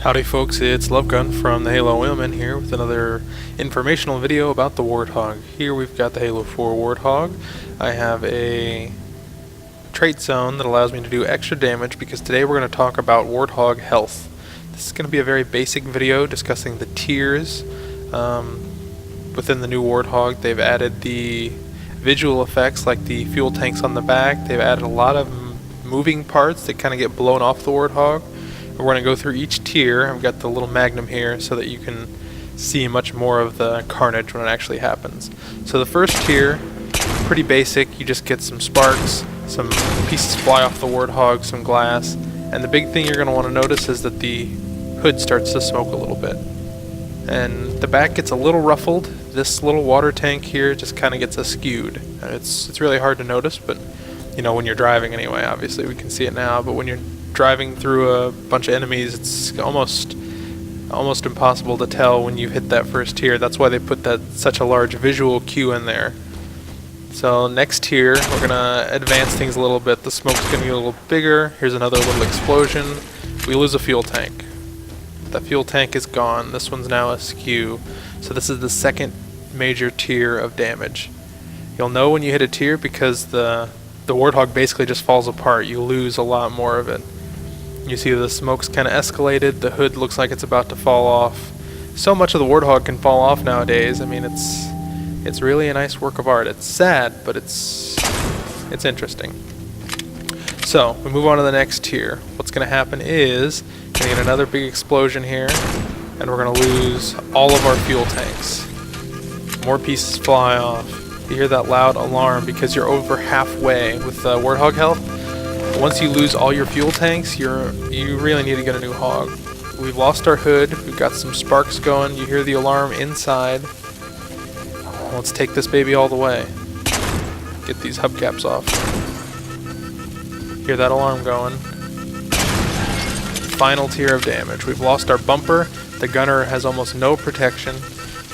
Howdy folks, it's Lovegun from the HaloWheelmen here with another informational video about the Warthog. Here we've got the Halo 4 Warthog. I have a trait zone that allows me to do extra damage because today we're going to talk about Warthog health. This is going to be a very basic video discussing the tiers within the new Warthog. They've added the visual effects like the fuel tanks on the back. They've added a lot of moving parts that kind of get blown off the Warthog. We're going to go through each tier. I've got the little magnum here so that you can see much more of the carnage when it actually happens. So the first tier, pretty basic. You just get some sparks, some pieces fly off the Warthog, some glass, and the big thing you're going to want to notice is that the hood starts to smoke a little bit. And the back gets a little ruffled. This little water tank here just kind of gets askewed. It's really hard to notice, but you know, when you're driving anyway, obviously we can see it now, but when you're driving through a bunch of enemies, it's almost impossible to tell when you hit that first tier. That's why they put such a large visual cue in there. So next tier, we're gonna advance things a little bit. The smoke's gonna get a little bigger. Here's another little explosion. We lose a fuel tank. That fuel tank is gone. This one's now askew. So this is the second major tier of damage. You'll know when you hit a tier because the Warthog basically just falls apart. You lose a lot more of it. You see the smoke's kind of escalated. The hood looks like it's about to fall off. So much of the Warthog can fall off nowadays. I mean, it's really a nice work of art. It's sad, but it's interesting. So we move on to the next tier. What's going to happen is we're going to get another big explosion here, and we're going to lose all of our fuel tanks. More pieces fly off. You hear that loud alarm because you're over halfway with Warthog health. Once you lose all your fuel tanks, you really need to get a new hog. We've lost our hood. We've got some sparks going. You hear the alarm inside. Let's take this baby all the way. Get these hubcaps off. Hear that alarm going. Final tier of damage. We've lost our bumper. The gunner has almost no protection.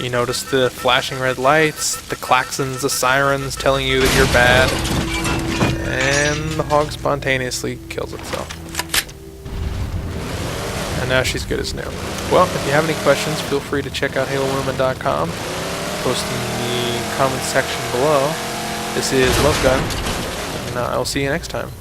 You notice the flashing red lights, the klaxons, the sirens telling you that you're bad, and the hog spontaneously kills itself. And now she's good as new. Well, if you have any questions, feel free to check out HaloWheelmen.com. Post in the comments section below. This is Lovegun, and I'll see you next time.